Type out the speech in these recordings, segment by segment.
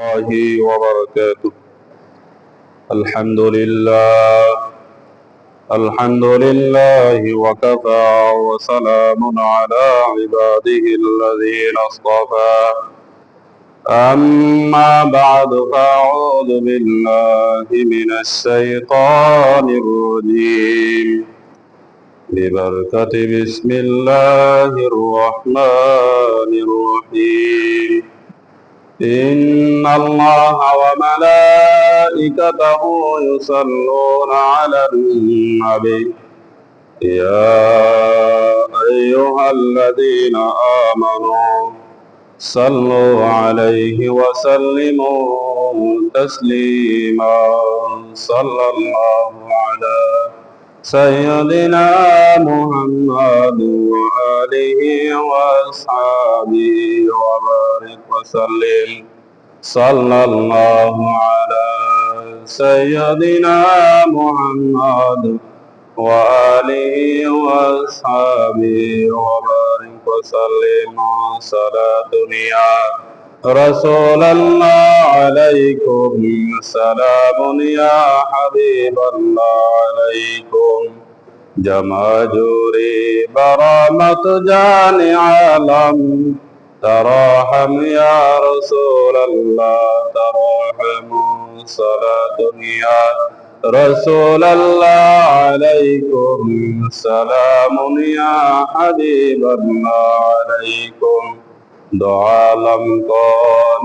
الله وبركاته. الحمد لله وكفى وسلام على عباده الذين اصطفى. أما بعد فأعوذ بالله من الشيطان الرجيم ببركة بسم الله الرحمن الرحيم. إن الله وملائكته يصلون على النبي يا أيها الذين آمنوا صلوا عليه وسلموا تسليما. صلى الله على سيدنا محمد وآله وأصحابه وبارك وسلم. صلى الله على سيدنا محمد وآله وأصحابه وبارك وسلم. صلاة يا رسول الله عليكم، سلام يا حبيب الله عليكم. جماجوري برامت جان عالم، تراحم يا رسول الله تراحم. صلاة يا رسول الله عليكم، سلام يا حبيب الله عليكم. دو عالم کو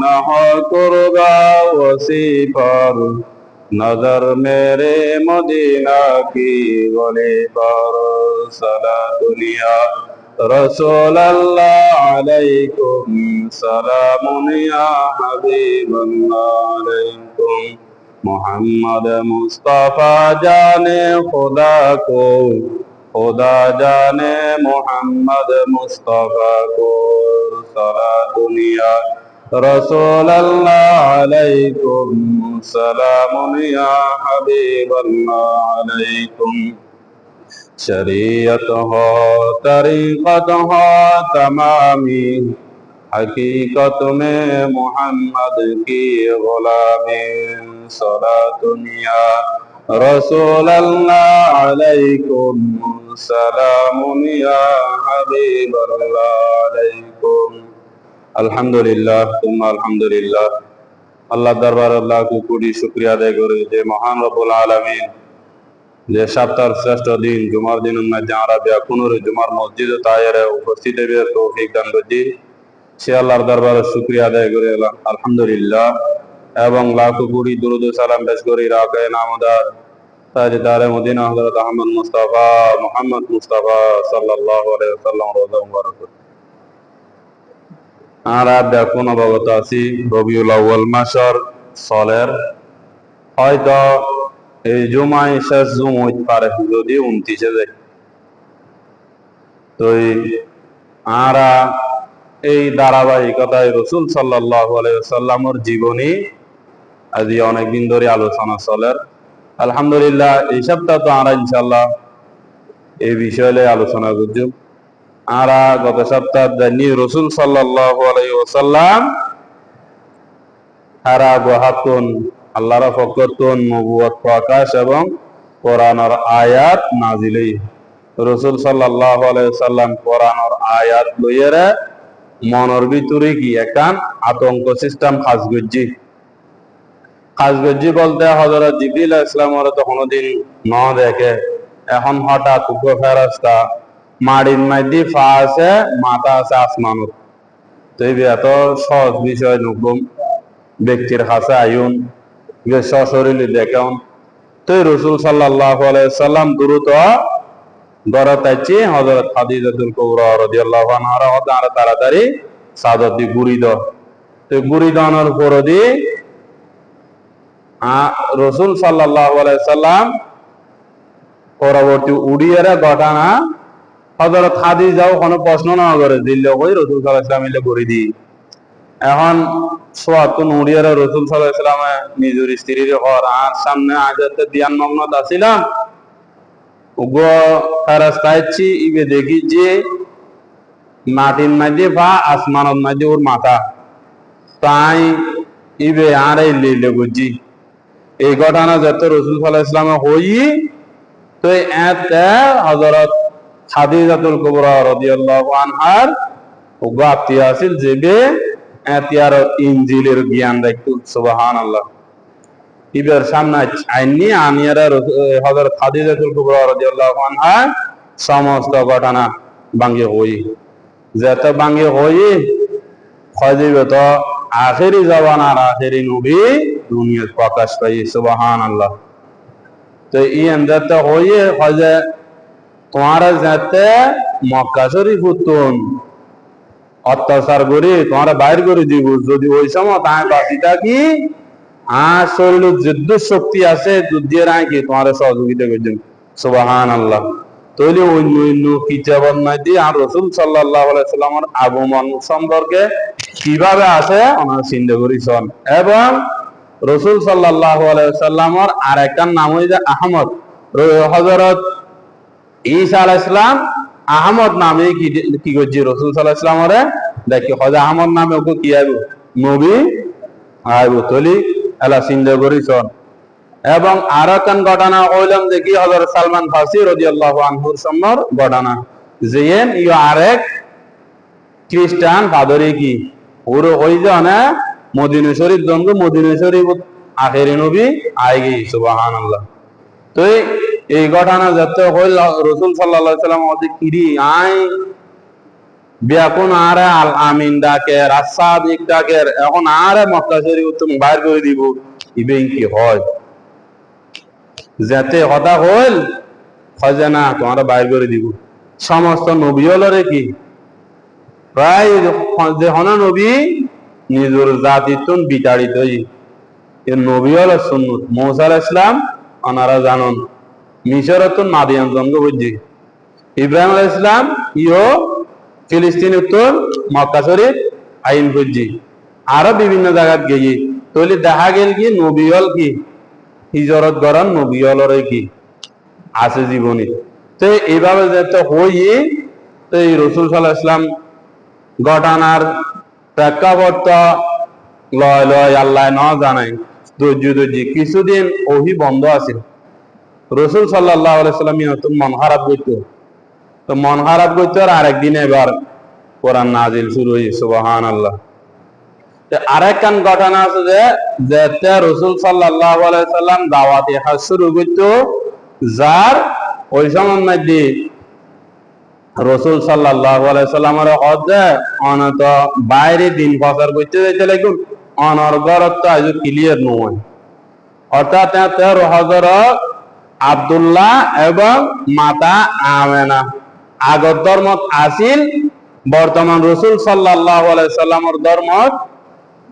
نہ ہو قربا وسیفر، نظر میرے مدینہ کی گلی پر. صلاۃ یا رسول اللہ علیکم، سلام یا حبیب اللہ علیکم. محمد مصطفیٰ جانے خدا کو، خدا جانے محمد مصطفیٰ کو. صلاۃ یا رسول اللہ علیکم، سلام یا حبیب اللہ علیکم. شریعت ہو طریقت ہو تمامی، حقیقت میں محمد کی غلامی. صلاۃ یا رسول اللہ علیکم، سلام یا حبیب اللہ علیکم. আলহামদুলিল্লাহ, তুম্মা আলহামদুলিল্লাহ. আল্লাহ দরবার আল্লাহ কোটি শুকরিয়া আদায় করে যে মহান রব্বুল আলামিন যে সপ্তাহের শ্রেষ্ঠ দিন জুমার দিনের মধ্যে আমরা ব্যাকুনুর জুমার মসজিদ তায়েরে উপস্থিত হয়ে তৌফিক দান করছি, সে আল্লাহর দরবারে শুকরিয়া আদায় করে আলহামদুলিল্লাহ এবং লাখো কোটি দুরূদ ও সালাম পেশ করি রাকায়ে নামদার তাজদারে মদিনা হযরত আহমদ মুস্তাফা মুহাম্মদ মুস্তাফা সাল্লাল্লাহু আলাইহি ওয়াসাল্লাম রোজা মুবারক। আমরা এখন অবগত আছি রবিউল আউয়াল মাসের সলের হয়তো এই জুমায় শেষ জুমায় পারে যদি 29-এ যায়, তো আমরা এই ধারাবাহিকতায় রসুল সাল্লাল্লাহু আলাইহি ওয়াসাল্লামের জীবনী আজ অনেকদিন ধরে আলোচনা চলের। আলহামদুলিল্লাহ এই সপ্তাহ তো আমরা ইনশাল্লাহ এই বিষয়ে আলোচনা করছি। আমরা গত সপ্তাহ জানি রসুল সাল্লাল্লাহু আলাইহি ওয়াসাল্লাম হারা গোহাতুন আল্লাহর ফকরতুন নবুয়ত প্রকাশ এবং কোরআনের আয়াত নাজিলেই রসুল সাল্লাল্লাহু আলাইহি ওয়াসাল্লাম কোরআনের আয়াত লইয়েরা মনের ভিতরে কি একখান আতঙ্ক সিস্টেম খাসগজ্জি বলতে হযরত জিবরিল আলাইহিস সালামের তো কোনোদিন ন দেখে, এখন হঠাৎ ফেরেশতা মাড়ির মধ্যে পা আছে মাথা আছে আসমানত, তো এই এত সহজ বিষয় নকম ব্যক্তির কাছে আইন সশরীরে দেখেন। তো রসুল সাল্লাল্লাহু আলাইহি ওয়াসাল্লাম দ্রুত ঘরত আইছে হযরত খাদিজাতুল কুবরা রাদিয়াল্লাহু আনহা ওদার তাড়াতাড়ি সাদত দি গুড়ি দ, তো গুড়ি দানোর পর দি রসুল সাল্লাল্লাহু আলাইহি ওয়াসাল্লাম পরবর্তী উড়িয়ারা ঘটনা হযরত খাদিজাও কোনো প্রশ্ন না করে দিল কই রসুল সাল্লাল্লাহু আলাইহি ওয়াসাল্লাম মিলে করে দি। এখন সোয়াতুন উড়িয়ারা রসুল সাল্লাল্লাহু আলাইহি ওয়াসাল্লাম নিজের স্ত্রীর ঘর আর সামনে আজাতে দিয়ান মগ্নত আছিলাম, উগো ফেরেশতাইছি ইবে দেখি যে মাটির মাঝে বা আসমানের মাঝে ওর মাথা, তাই ইবে আর এই লিলে বুঝি এই ঘটনা যত রসুল সাল্লাল্লাহু আলাইহি ওয়াসাল্লাম হই তো এতে হযরত খাদিজাতুল কুবরা রাদিয়াল্লাহু আনহার ওগাতি আছিল যেবে এতিয়ার ইনজিলের জ্ঞান রাখতো সুবহানাল্লাহ ইবের সামনে আইনি আনিয়ারা হযরত খাদিজাতুল কুবরা রাদিয়াল্লাহু আনহা সমস্ত ঘটনা ভাঙ্গে হই যেত ভাঙ্গে হই খজিবে তো আখেরি জবানার আখেরি নবী দুনিয়ার প্রকাশ পাই সুবহানাল্লাহ তো ই এন্দাত হইয়ে খজে তোমার যাতে মক্কা শরীফ উত্তন অত্যাচার করে তোমার বাইর করে দিব যদি ওই সময় তাই বাঁচি থাকি আর শরীর যুদ্ধ শক্তি আছে যুদ্ধের আগে তোমার সহযোগিতা করছেন সুবহানাল্লাহ তৈরি অন্য অন্য কিতাবের মধ্যে আর রাসূল সাল্লাল্লাহু আলাইহি সাল্লামের আগমন সম্পর্কে কিভাবে আছে ওনারা চিন্তা করেছেন এবং রাসূল সাল্লাল্লাহু আলাইহি সাল্লামের আরেকটা নাম হইছে আহমদ হযরত ঈসা আলাইহিস সালাম আহমদ নামে কি করছে রাসূল সাল্লাল্লাহু আলাইহি সাল্লামরে দেখি হযরত আহমদ নামে ওকে কি আইবো নবী আইবো তলি এলা চিন্তা করেছেন এবং আরেকটা ঘটনা হইলাম দেখি হযরত সালমান ফারসি রাদিয়াল্লাহু আনহুর সম্মর ঘটনা যেন ইও আরেক খ্রিস্টান ফাদরি কি ওর হই জানা মদিনা শরীফ দঙ্গ মদিনা শরীফ আখেরি নবী আইগি সুবহানাল্লাহ তো এই ঘটনা যত হইল রাসূল সাল্লাল্লাহু আলাইহি সাল্লাম ওদি কিরি আই বিয়াকুন আরে আল আমিন ডাকে রাসাদিক ডাকে এখন আরে মক্কা শরীফ তুমি বাইর করে দিব ইবে কি হয় যাতে হতা হইল খজানা তোমরা বাইর করে দিব সমস্ত নবী হলরে কি প্রায় যে হনা নবী নিজের জাতিতুন বিতাড়িত এর নবী হল সুন্নত মূসা আলাইহিস সালাম ওনারা জানন মিশরতুন মাদিয়ান জন্ম হইছে ইব্রাহিম আলাইহিস সালাম ইও ফিলিস্তিন উত্তর মক্কা শরীফ আইন হইছে আরো বিভিন্ন জায়গাত গিয়ে তলি দেখা গেল কি নবী হল কি হিজরত করার নবী হলরে কি আছে জীবনী তো এইভাবে যেতে হই তো এই রাসূল সাল্লাল্লাহু আলাইহি সাল্লাম ঘটনার প্রেক্ষাপট লয় লয় আল্লাহ ন জানাই ধৈর্য কিছুদিন ওহি বন্ধ আছে রাসূল সাল্লাল্লাহু আলাইহি সাল্লাম মন খারাপ করতো তো মন খারাপ করতো আর আরেকদিন এবার কোরআন নাজিল শুরু হয়েছে সুবহানাল্লাহ আরেকখান ঘটনা আছে যে যেতে রাসূল সাল্লাল্লাহু আলাইহি সাল্লাম দাওয়াতে হজ শুরু করতো যার ওই সময় মধ্যে রাসূল সাল্লাল্লাহু আলাইহি সাল্লামের হজ্জে অনত বাইরে দিন প্রচার করতে যাইতে লাগুন অনর্গরত আজ ক্লিয়ার নয় অর্থাৎ 13 হযরত আব্দুল্লাহ এবং মাতা আমেনা আগর ধর্ম আসিল বর্তমান রাসূল সাল্লাল্লাহু আলাইহি সাল্লামের ধর্ম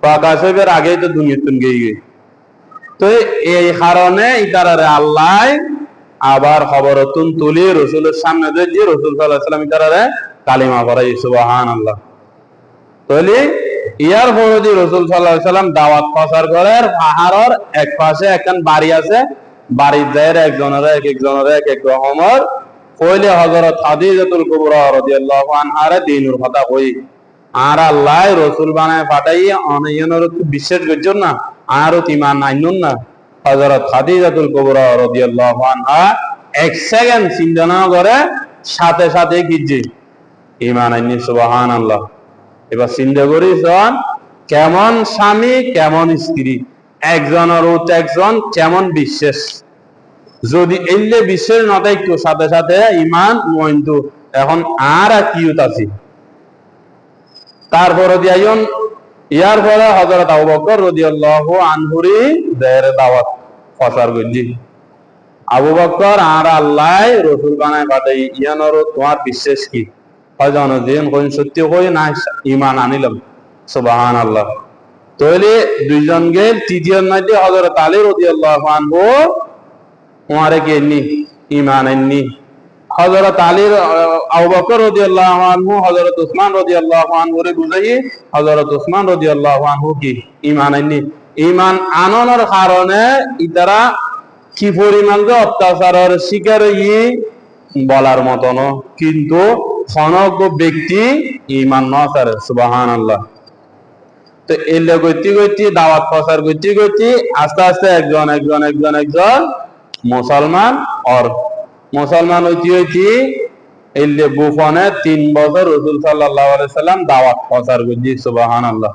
প্রকাশের আগেই তো দুনিয়াতুন গিয়ে তো এই কারণে ইতারারে আল্লাহ আবার খবরতুন তুলি রাসূলের সামনে দিয়ে রাসূল সাল্লাল্লাহু আলাইহি সাল্লাম ইতারারে কালিমা পড়াই সুবহানাল্লাহ তাহলে ইয়ার পরে রাসূল সাল্লাল্লাহু আলাইহি সাল্লাম দাওয়াত প্রচার করার পাহাড়ের এক পাশে একখান বাড়ি আছে বাড়ির যায় একজনের এক এক রকমের কইলে হযরত খাদিজাতুল কুবরা রাদিয়াল্লাহু আনহার দ্বীনের কথা কই আর আল্লাহ রাসূল বানায় পাঠাই অনয়নের বিশ্বাস করছেন না আর ঈমান আইনুন না হযরত খাদিজাতুল কুবরা রাদিয়াল্লাহু আনহা এক সেকেন্ড চিন্তা না করে সাথে সাথে গিয়ে ঈমান আইনি সুবহানাল্লাহ এবার চিন্তা করিছেন কেমন স্বামী কেমন স্ত্রী একজনের একজন কেমন বিশ্বাস যদি এলে বিশ্বাস না থাকতো সাথে সাথে ঈমান মইন্তু এখন আর কিউত আছে তারপরে দিয়াইন ইয়ার পরে হযরত আবু বকর রাদিয়াল্লাহু আনহুরি দেয়ের দাওয়াত প্রচার করজি আবু বকর আর আল্লাহ রাসূল বানায় পাঠাই ইয়ানর তোমার বিশ্বাস কি হয় জানো যেন কোন সত্যি কই না ঈমান আনিলাম সুবহানাল্লাহ তাহলে দুইজন গেল তৃতীয় মধ্যে হযরত আলী রাদিয়াল্লাহু আনহু ওয়ারে কেনি ঈমান আননি হযরত আলী আবু বকর রাদিয়াল্লাহু আনহু হযরত উসমান রাদিয়াল্লাহু আনহু রে বুঝাই হযরত উসমান রাদিয়াল্লাহু আনহু কি ঈমান আননি ঈমান আননের কারণে ইতারা কি পরিমাণ যে অত্যাচারের শিকার বলার মতো না কিন্তু খনক ব্যক্তি ঈমান না করে সুবহানাল্লাহ তো এলে গতি গতি দাওয়াত প্রচার গতি গতি আস্তে আস্তে একজন একজন একজন একজন মুসলমান আর মুসলমান হইতে হইতে এলে গোপনে 3 বছর রাসূল সাল্লাল্লাহু আলাইহি সাল্লাম দাওয়াত প্রচার করছি সুবহানাল্লাহ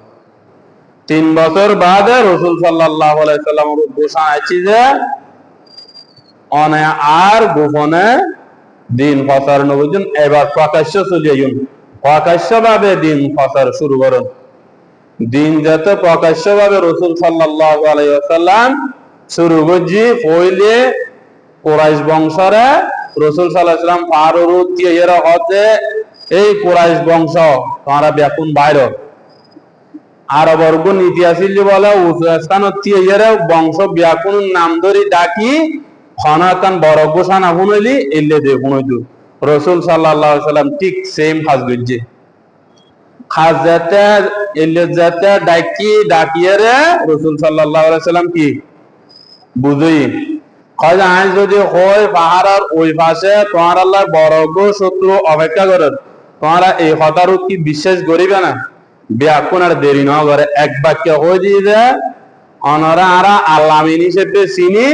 3 বছর বাদে রাসূল সাল্লাল্লাহু আলাইহি সাল্লাম ঘোষণা আছে যে অনে আর গোপনে দিন প্রচার নবজন এবার প্রকাশ্য চলিয়ে প্রকাশ্যভাবে দিন প্রচার শুরু করেন দিন যাতে প্রকাশ্যভাবে রাসূল সাল্লাল্লাহু আলাইহি ওয়াসাল্লাম শুরু করছি পয়লে কুরাইশ বংশরে রাসূল সাল্লাল্লাহু আলাইহি ওয়াসাল্লাম পারুতি এরা হতে এই কুরাইশ বংশ তারা ব্যাকুন বাইরে আরব বর্গ নীতি আসিল বলে উজবেকিস্তানত এরা বংশ ব্যাকুন নাম ধরে ডাকি খনাকান বড় ঘোষণা শুনলি এলে দেখুন হইতো রাসূল সাল্লাল্লাহু আলাইহি ওয়াসাল্লাম ঠিক সেম কাজ করছে খাস যেতে এলে যেতে ডাকিয়ে রাসূল সাল্লাল্লাহু আলাইহি ওয়াসাল্লাম কি বুঝই কয় আজ যদি হয় পাহাড়ের ওই পাশে তোমার আল্লাহ বড় শত্রু অপেক্ষা করে তোমরা এই কথার কি বিশ্বাস করিবে না ব্যাকুন আর দেরি না করে এক বাক্য হয়ে দিয়ে যে অনরা আরা আল্লামিন হিসেবে চিনি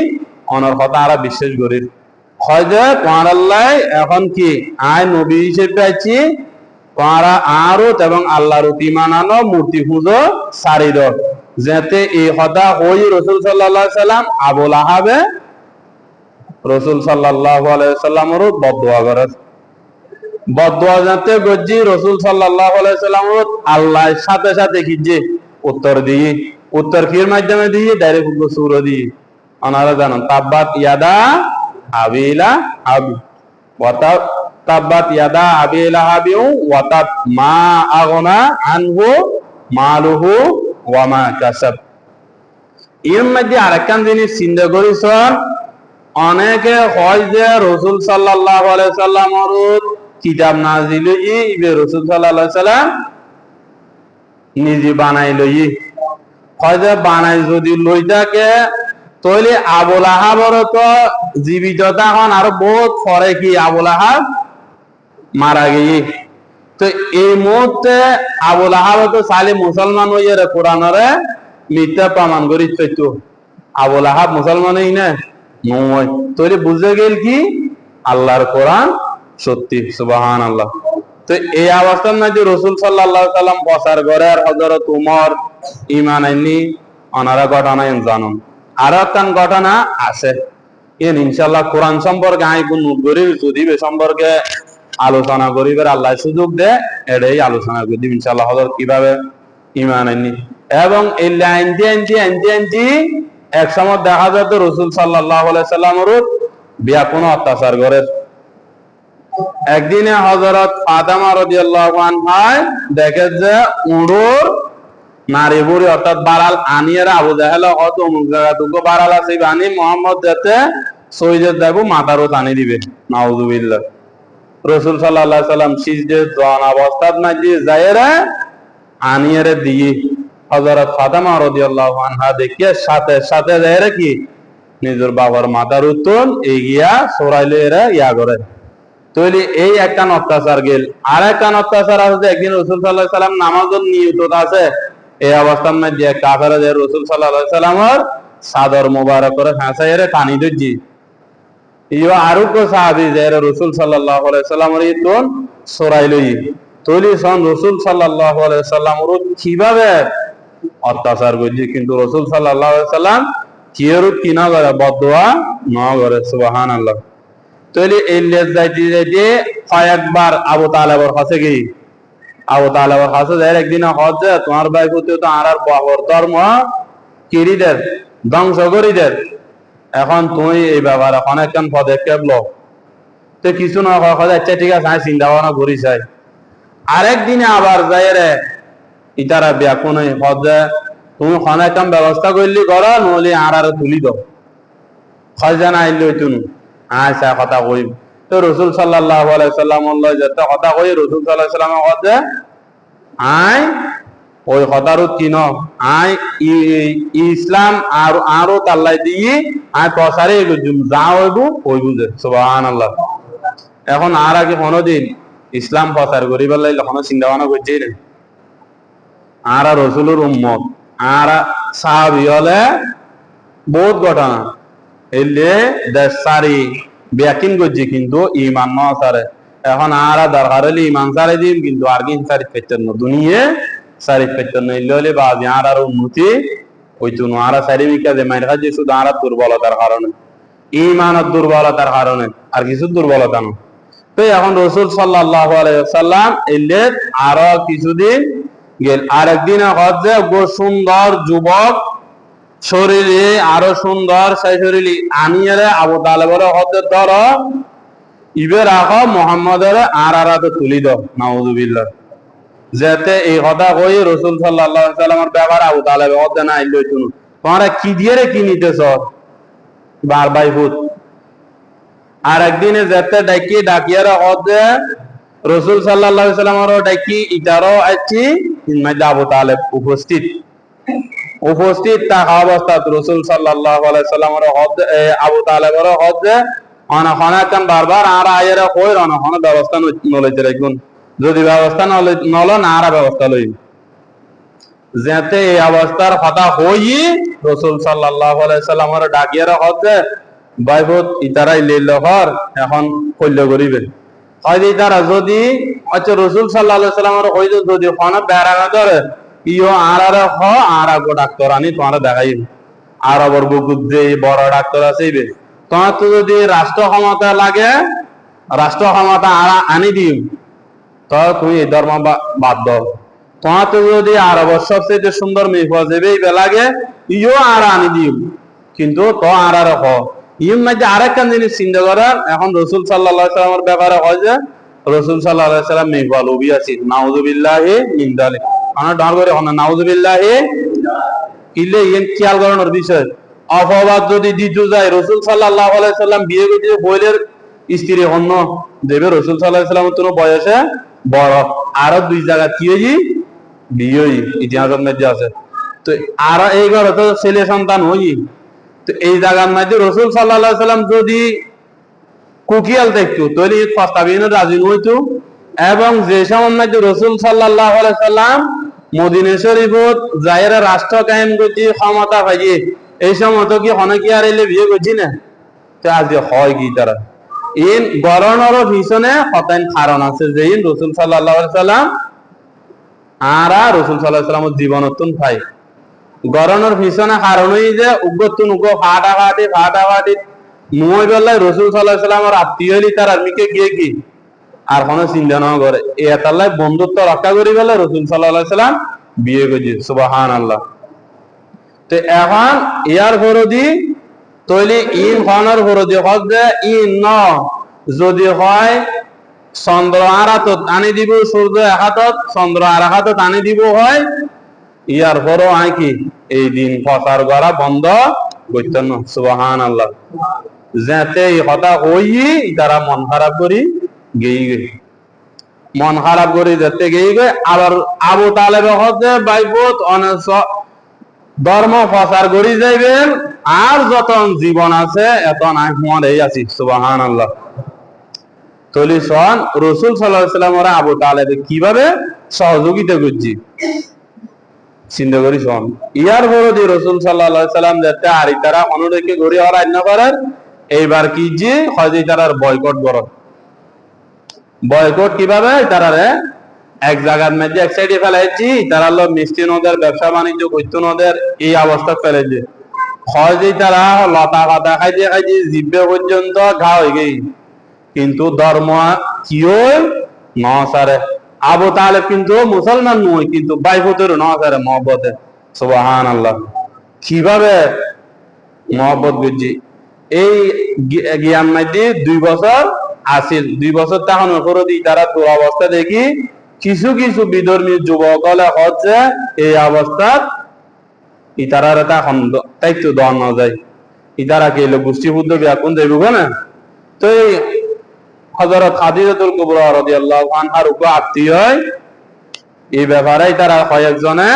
অনর কথা আরা বিশ্বাস করি হয় যে তোমার আল্লাহ এখন কি আয় নবী হিসেবে আছি তোমরা আরো এবং আল্লাহর মানানো মূর্তি পুজো সারি দাও যাতে এই কথা হই রাসূল সাল্লাল্লাহু আলাইহি সাল্লাম আবুল আহাবে রাসূল সাল্লাল্লাহু আলাইহি সাল্লামের বদদুয়া করে বদদুয়া যাতে গজি রাসূল সাল্লাল্লাহু আলাইহি সাল্লামের আল্লাহর সাথে সাথে কি যে উত্তর দিয়ে উত্তর কির মাধ্যমে দিয়ে ডাইরেক্ট সূরা দিয়ে আনারা জানেন তাব্বাত ইয়াদা আবিলা আবি ওয়া তাব্বাত ইয়াদা আবিলা আবি ওয়া তাব মা আগনা আনহু মালুহু ওয়া মা কাসাব এর মধ্যে আরেকখান জিনিস চিন্তা করিস অনেকে হয় যে রাসূল সাল্লাল্লাহু আলাইহি সাল্লামের কিতাব নাজিল ইবে রাসূল সাল্লাল্লাহু আলাইহি সাল্লাম নিজে বানাইলো হয় যে বানাই যদি লই থাকে তাহলে আবুল আহাবর তো জীবিত তখন আরো বহুত পরে কি আবুল আহাব মারা গিয়ে তো এই মুহূর্তে আবুল আহাব তো সালি মুসলমান হইয়ে কোরআনরে মিথ্যা প্রমাণ করি তো আবুল আহাব মুসলমান হই না নয় তাহলে বুঝে গেল কি আল্লাহর কোরআন সত্যি সুবহানাল্লাহ তো এই অবস্থার মধ্যে রাসূল সাল্লাল্লাহু আলাইহি সাল্লাম প্রচার করে আর হযরত উমর ঈমান আননি অনারা ঘটনা জানুন আর একটা ঘটনা আছে এর ইনশাআল্লাহ কোরআন সম্পর্কে আই কোন গরিব যদি বে সম্পর্কে আলোচনা করিবার আল্লাহ সুযোগ দেয় এটাই আলোচনা করি ইনশাআল্লাহ হযরত কিভাবে ঈমান আননি এবং এই লাইন দিয়ে এক সময় দেখা যেত রাসূল সাল্লাল্লাহু আলাইহি সাল্লামের ব্যাপন অত্যাচার করে একদিনে হযরত ফাতেমা রাদিয়াল্লাহু আনহা দেখে যে উড়োর নারী বুড়ি অর্থাৎ বারাল আনিয়েরা আবু জাহেল হত অমুক জায়গা তুকো বারাল আছে বানি মোহাম্মদ যাতে সৈয়দ দেব মাতারও টানি দিবে নাউযুবিল্লাহ রাসূল সাল্লাল্লাহু আলাইহি সাল্লাম সিজদে জন অবস্থাত মাঝে যায়রা আনিয়েরে দিয়ে হযরত ফাতেমা রাদিয়াল্লাহু আনহা দেখিয়ে সাথে সাথে যায়রা কি নিজের বাবার মাথার উত্তন এগিয়া সরাইলে এরা ইয়া করে তাহলে এই একটা অত্যাচার গেল আর একটা অত্যাচার আছে একদিন রাসূল সাল্লাল্লাহু আলাইহি সাল্লাম নামাজের নিয়ত আছে এই অবস্থার মধ্যে কাফেররা যে রাসূল সাল্লাল্লাহু আলাইহি সাল্লামের সাদর মোবারক করে হাসাইরে টানি দিজি ইও আরো কো সাহাবী যে রাসূল সাল্লাল্লাহু আলাইহি সাল্লামের ইতন সরাইলই তাহলে সন রাসূল সাল্লাল্লাহু আলাইহি সাল্লামের কিভাবে অত্যাচার করছে কিন্তু রাসূল সাল্লাল্লাহু আলাইহি সাল্লাম কি না করে বদদুয়া না করে সুবহানাল্লাহ তাহলে এই লেজ যাইতে কয়েকবার আবু তালেবের কাছে গিয়ে আবু তালেবের কাছে যাই একদিন হজে তোমার ভাই প্রতি তো আর বাবর ধর্ম কিরিদের ধ্বংস করিদের এখন তুই এই ব্যাপারে অনেকক্ষণ পদক্ষেপ লো তো কিছু না কথা আচ্ছা ঠিক আছে আমি চিন্তা ভাবনা করি চাই আরেকদিনে আবার যাই রে ইতারা ব্যাকুন হজে তুমি অনেকক্ষণ ব্যবস্থা করলি করো নহলে আর তুলি দাও খজানা আইলি তুমি আচ্ছা কথা কইব তো রাসূল সাল্লাল্লাহু আলাইহি সাল্লাম যত কথা কই রাসূল সাল্লাল্লাহু আলাইহি সাল্লাম কথা আই ওই কথার কিন আই ইসলাম আর আরো তাল্লাই দিয়ে আই প্রসারে যা হইব হইব যে সুবহানাল্লাহ এখন আর আগে কোনদিন ইসলাম প্রচার করিবার লাগলে কোনো চিন্তা ভাবনা করছেই না আরা রসুলের উম্মত আর সাহাবি হলে বহুত ঘটনা এলে দেশ সারি ব্যাকিং করছি কিন্তু ইমান ন সারে এখন আরা দরকার হলে ইমান সারে দিন কিন্তু আর কিন সারি পেতেন না দুনিয়ে সারি পেতেন না এলে হলে বাবি আর উন্নতি ওই তো আরা সারি মিকা যে মাইর খাচ্ছে শুধু আর দুর্বলতার কারণে ইমানের দুর্বলতার কারণে আর কিছু দুর্বলতা না। তো এখন রসুল সাল্লাল্লাহু আলাইহি ওয়াসাল্লাম এলে আরো কিছুদিন গেল আরেকদিন হচ্ছে সুন্দর যুবক শরীরে আরো সুন্দর সেই শরীরে আনিয়ে আবু তালেবের হতে ধর ইবে রাখো মোহাম্মদের আর আরাতে তুলি দাও নাউজুবিল্লাহ যেতে এই কথা কই রসুল সাল্লাল্লাহু আলাইহি ওয়াসাল্লামের ব্যাপারে আবু তালেব হতে না আইলো শুনো তোমরা কি দিয়ে রে কি নিতেছ বার বাই ফুট আর একদিনে যেতে ডাকিয়ারা হতে রসুল সাল্লাল্লাহু আলাইহি ওয়াসাল্লামের ডাকি ইতারও আইছি মধ্যে আবু তালেব উপস্থিত থাকা অবস্থাত রসুল সাল্লাল্লাহু আলাইহি ওয়াসাল্লামের আবু তালেবের হজ্জে অনখনাকান বারবার আর আয়ের কইর অনখনা ব্যবস্থা নলইতে রাখুন যদি ব্যবস্থা নল না আর ব্যবস্থা লই যেতে এই অবস্থার কথা হই রসুল সাল্লাল্লাহু আলাইহি ওয়াসাল্লামের ডাকিয়ার হজ্জে বাইবত ইতারাই লেল হর এখন কল্য করিবে হয়তো তারা যদি আচ্ছা রসুল সাল্লাল্লাহু আলাইহি ওয়াসাল্লামের হইতো যদি খানা বেড়া না ধরে ইও আর হ আর আগো ডাক্তার আনি তোমার দেখাই আর আবার বুকুত যে বড় ডাক্তার আছে তোমার তো যদি রাষ্ট্র ক্ষমতা লাগে রাষ্ট্র ক্ষমতা আনি দিও তো তুমি এই ধর্ম বাদ দাও তোমার তো যদি আর আবার সবচেয়ে সুন্দর মেয়ে পাওয়া যাবে লাগে ইও আর আনি দিও কিন্তু তো আর হ ইম মাঝে আরেকটা জিনিস চিন্তা করার এখন রসুল সাল্লাল্লাহু আলাইহি ওয়াসাল্লামের ব্যাপারে হয় যে রসুল সাল্লাল্লাহু আলাইহি ওয়াসাল্লাম মেয়ে পাওয়া লোভী আছে নাউজুবিল্লাহি মিন যালিক আমরা ডার করে হন নাউজুবিল্লাহি ইলে ইন খেয়াল করানোর বিষয় অপবাদ যদি দিতে যায় রসুল সাল্লাল্লাহু আলাইহি ওয়াসাল্লাম বিয়ে করতে বইলের স্ত্রী হন্য দেবে রসুল সাল্লাল্লাহু আলাইহি ওয়াসাল্লাম তো বয়সে বড় আরো দুই জায়গা কি হই বিয়ে ইতিহাসের মধ্যে আছে তো আর এই ঘরে তো ছেলে সন্তান হই তো এই জায়গার মধ্যে রসুল সাল্লাল্লাহু আলাইহি ওয়াসাল্লাম যদি কুকিয়াল দেখতো তাহলে প্রস্তাবিন রাজি হইতো এবং যে সময় মধ্যে রসুল সাল্লাল্লাহু আলাইহি ওয়াসাল্লাম মদিনা শরীফত জায়েরা রাষ্ট্র কায়েম করতে ক্ষমতা পাইয়ে এই সময় তো কি হনে কি আর এলে বিয়ে করছি না তো আজ হয় কি তারা ইন গরণর পিছনে হতাইন কারণ আছে যে ইন রসুল সাল্লাল্লাহু আলাইহি ওয়াসাল্লাম আর রসুল সাল্লাল্লাহু আলাইহি ওয়াসাল্লামের জীবনতন পাই গরণর পিছনে কারণই যে উগ্রতুন উগ্র ফাটাফাটি মুই বেলায় রসুল সাল্লাল্লাহু আলাইহি ওয়াসাল্লামের আত্মীয় হইলি তার আর্মিকে গিয়ে কি আর কোনো চিন্তা না করে এতাল্লাই বন্ধুত্ব রক্ষা করি বলে রসুল সাল্লাল্লাহু আলাইহি ওয়াসাল্লাম বিয়ে করছে সুবহানাল্লাহ। তো এখন ইয়ার ফরদি তৈলি ইন খানের ফরদি হক যে ইন ন যদি হয় চন্দ্র আরাতত আনি দিব সূর্য একাতত চন্দ্র আর একাতত আনি দিব হয় ইয়ার পরও আয় কি এই দিন প্রচার করা বন্ধ করতেন না সুবহানাল্লাহ। যেতে এই কথা হই তারা মন খারাপ করি গেই গে মন খারাপ করে যেতে গেই গে আবার আবু তালেব হচ্ছে বাইবত অনেক ধর্ম প্রচার করি যাইবেন আর যত জীবন আছে এত নাই হুয়ার এই আছি সুবহানাল্লাহ। তলি সন রসুল সাল্লাল্লাহু আলাইহি ওয়াসাল্লাম ওরা আবু তালেব কিভাবে সহযোগিতা করছি চিন্তা করি শোন ইয়ার বড়দি রসুল সাল্লাল্লাহু আলাইহি ওয়াসাল্লাম যেতে আর তারা অনুরেখে ঘুরে আর আইন করার এইবার কি যে হয়তো তারার বয়কট করো বয়কট কিভাবে তারারে এক জায়গার মধ্যে এক সাইডে ফেলাইছি তারা হলো মিষ্টি নদের ব্যবসা বাণিজ্য কৈত্য নদের এই অবস্থা ফেলেছে হয়তো তারা লতা পাতা খাইতে জিব্বে পর্যন্ত ঘা হয়ে গেই কিন্তু ধর্ম কি ন সারে আবু তালেব কিন্তু মুসলমান নয় কিন্তু বাইফতের ন সারে মহব্বতে সুবহানাল্লাহ কিভাবে মহব্বত বুঝছি এই জ্ঞান মধ্যে 2 বছর আসিল 2 বছর তখন করে দিই তারা তোর অবস্থা দেখি কিছু কিছু বিধর্মী যুবক হলে হচ্ছে এই অবস্থা ইতারার তখন তাই তো দন না যায় ইতারা কে গোষ্ঠী বুদ্ধ ব্যাকুন যাইব না তো এই হযরত খাদিজাতুল কুবরা রাদিয়াল্লাহু আনহার উপর আত্মীয় হয় এই ব্যাপারে তারা কয়েকজনে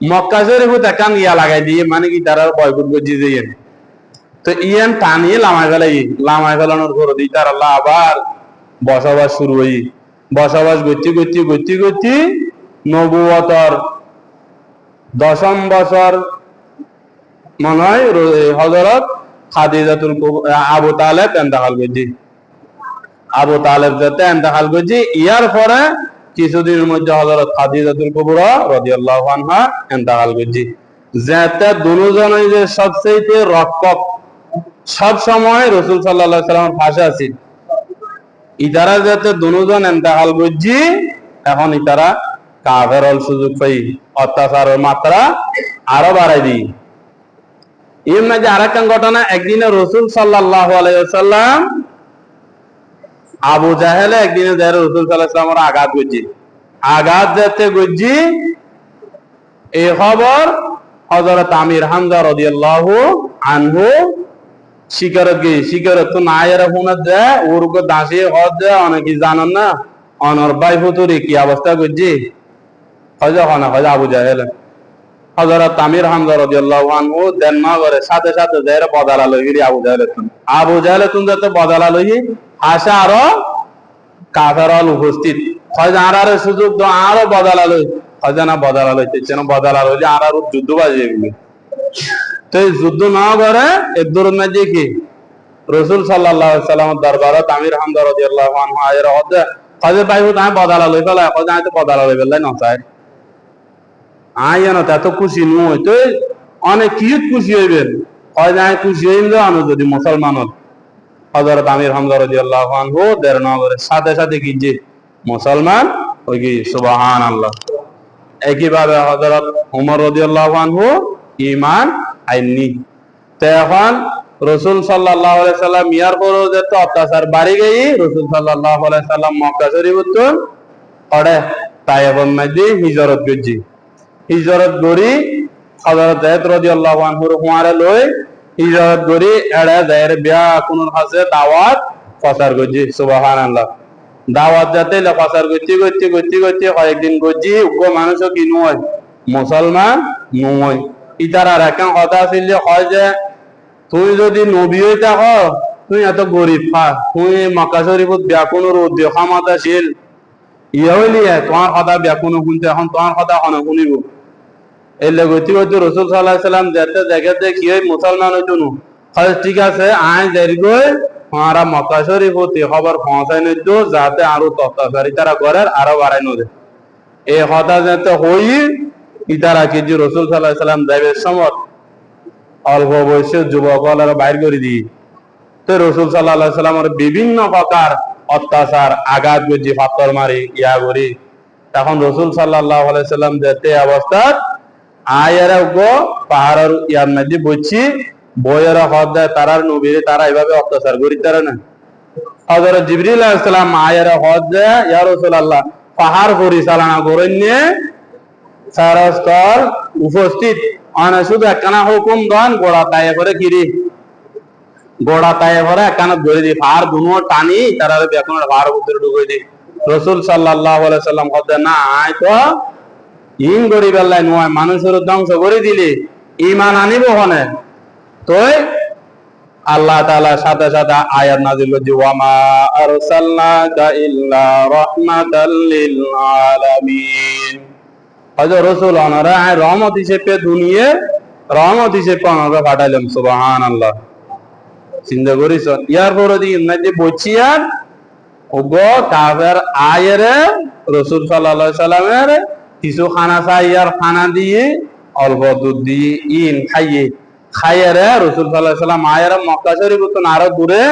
মক্কা শরীফত একান ইয়া লাগাই দিয়ে মানে কি তারা বয়কট করছে যে তো ইয়ান টানিয়ে লামাই ফেলানোর পর দিই তার আল্লাহ আবার বসবাস শুরু হই বসবাস করতে নবুয়তর দশম বছর মনে হয় হযরত খাদিজাতুল আবু তালেব ইন্তেকাল করছি। আবু তালেব যাতে ইন্তেকাল করছি, ইয়ার পরে কিছুদিনের মধ্যে হযরত খাদিজাতুল কুবরা রাদিয়াল্লাহু আনহা ইন্তেকাল করছি। যাতে দুজনই যে সবচেয়ে রক্ষক, সব সময় রাসূল সাল্লাল্লাহু আলাইহি সাল্লামের পাশে আছেন, ইতারা যাতে দুজন ইন্তেকাল করছি, এখন ইতারা কাফেরল সুযোগ পাই অত্যাচারের মাত্রা আরো বাড়াই দিই। এর মাঝে আরেকটা ঘটনা, একদিনে রাসূল সাল্লাল্লাহু আলাইহি ওয়াসাল্লাম আবু জাহেলে একদিনে যারা রাসূল সাল্লাল্লাহু আলাইহি ওয়াসাল্লামের আঘাত করছে, আঘাত যেতে করছি এই খবর হযরত আমির হামজা রাদিয়াল্লাহু আনহু শিকারত তো না এর ফোনে দেয় ওর উপর দাঁড়িয়ে হদ দেয়, অনেকে জানেন না অনর ভাই ফুতুরি কি অবস্থা করছি হয়তো আবু জাহেল হযরত আমির হামজা রাদিয়াল্লাহু আনহু দেন না করে সাথে সাথে যারা বদলা লইরি আবু জাহেল তুমি যত বদলা লই আশা আরো কাফেরল উপস্থিত হয় আর সুযোগ তো আরো বদলা লই হয় না বদলা লইতেছে না, বদলা লইলে আর যুদ্ধ বাজিয়ে গেল। তো এই যুদ্ধ না করে এর দূর মাঝে কি রাসূল সাল্লাল্লাহু আলাইহি সাল্লামের দরবারে আমির হামজা রাদিয়াল্লাহু আনহু আয়ের হদে হযরত ভাই আমি বদলা লই ফেলা কয় আমি তো বদলা লই ফেললাই না চাই আয় না তা তো খুশি নয়, তো অনেক কি খুশি হইবেন হয় না খুশি হইল আমি যদি মুসলমান হযরত আমির হামজা রাদিয়াল্লাহু আনহু দের নগরের সাথে সাথে কি যে মুসলমান ওই কি সুবহানাল্লাহ। একইভাবে হযরত ওমর রাদিয়াল্লাহু আনহু ঈমান আইনি। তো এখন রাসূল সাল্লাল্লাহু আলাইহি সাল্লাম ইয়ার পরও যে অত্যাচার বাড়ি গই, রাসূল সাল্লাল্লাহু আলাইহি সাল্লাম মক্কা শরীফ উত্তর পড়ে তায়েফের মধ্যে হিজরত করছি। হিজরত করি হযরত যায়েদ রাদিয়াল্লাহু আনহুর হুয়ারে লই হিজরত করি এড়ে যায়ের বিয়া কোন হাসে দাওয়াত প্রচার করছি সুবহানাল্লাহ। দাওয়াত যাতে প্রচার করতে করতে করতে করতে কয়েকদিন করছি উগ্র মানুষও কি নয় মুসলমান নয়। ইতারার একটা কথা ছিল যে হয় যে তুই যদি নবী হই থাক তুই এত গরিব খা, তুই মক্কা শরীফত ব্যাকুণের উদ্যোগ ক্ষমতাশীল ইয়ে হইলি তোমার কথা ব্যাকুণ শুনতে, এখন তোমার কথা শুনিব এই লেগতি হয়তো রাসূল সাল্লাল্লাহু আলাইহি সাল্লাম যেতে দেখে কি হয় মুসলমান হইতো না হয় ঠিক আছে আয় দেরি গই আমরা মক্কা শরীফত খবর পৌঁছাই নিত যাতে আরো তত্ত্বাচারী তারা করে আরো বাড়াই নদে এই কথা যাতে হই ইতারা কি যে রাসূল সাল্লাল্লাহু আলাইহি সাল্লাম যাইবের সময় অল্প বয়সের যুবকরা বাইর করে দিই। তো রাসূল সাল্লাল্লাহু আলাইহি সাল্লামের বিভিন্ন প্রকার অত্যাচার আঘাত করছি পাথর মারি ইয়া করি, তখন রাসূল সাল্লাল্লাহু আলাইহি সাল্লাম যেতে অবস্থা আয়ের গো পাহাড়ের ইয়ার মধ্যে বসছি বইয়েরা হদ দেয় তারার নবীরে তারা এইভাবে অত্যাচার করি তারা না। হযরত জিবরিল আলাইহিস সালাম আয়ের হদ দেয় ইয়া রাসূলুল্লাহ পাহাড় পরিচালনা করেন নিয়ে সারাস্তর উপস্থিত অনেক শুধু একখানা হুকুম দেন গোড়া তায়ে করে কিরি গোড়া তায়ে করে একখানা ধরে দিই পাহাড় দুনো টানি তারা এখন পাহাড় ভিতরে ঢুকে দিই। রাসূল সাল্লাল্লাহু আলাইহি সাল্লাম হদ না আয় তো ইন গরিব আল্লাহ নয় মানুষের ধ্বংস করে দিলি ঈমান আনিব হনে। তো আল্লাহ তাআলা সাথে সাথে আয়াত নাযিল করছে ওয়া মা আরসালনাকা ইল্লা রাহমাতাল লিল আলামিন। হযরত রাসূল ওনারা রহমত হিসেবে দুনিয়া রহমত হিসেবে ওনারা পাঠাইলাম সুবহানাল্লাহ। চিন্তা করিস ইয়ার পরে দিন না যে বচিয়ার ওগো কাফের আয়েরে রাসূল সাল্লাল্লাহু আলাইহি সাল্লামের কিছু খানা চাইয়ার খানা দিয়ে অল্প দুধ দিয়ে ইন খাইয়ে খাইয়ারে রাসূল সাল্লাল্লাহু আলাইহি সাল্লাম আয়ের মক্কা শরীফ তো আরো দূরে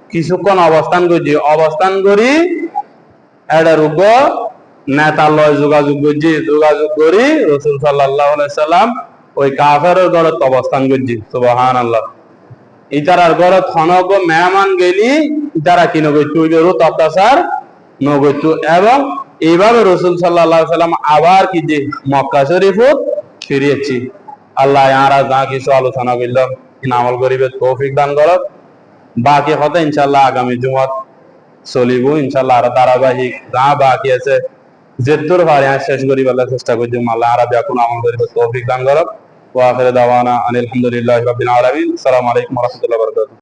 কিছুক্ষণ অবস্থান করছি, অবস্থান করি এটা রোগ নেতা লয় যোগাযোগ করছি, যোগাযোগ করি রাসূল সাল্লাল্লাহু আলাইহি সাল্লাম ওই কাফেরের ঘরে অবস্থান করছি সুবহানাল্লাহ। ইতারার ঘরে খনগ মেহমান গেলি ইতারা কি নগৈতু রোত অত্যাচার নগৈতু এবং এইভাবে রাসূল সাল্লাল্লাহু আলাইহি সাল্লাম আবার কি যে মক্কা শরীফত ফিরিয়েছি। আল্লাহ ইয়ারা যা কিছু আলোচনা করলাম আমল করিবে তৌফিক দান করত। বাকি কথা ইনশাআল্লাহ আগামী জুমাত চলিব ইনশাআল্লাহ। আর ধারাবাহিক যা বাকি আছে যেদুর পারি শেষ করিবার চেষ্টা করছি। আল্লাহ আর এখন আমল করিবে তৌফিক দান করত। ওয়া আখিরু দাওয়ানা আনিল হামদুলিল্লাহি রাব্বিল আলামিন। আসসালামু আলাইকুম ওয়া রাহমাতুল্লাহি ওয়া বারাকাতুহু।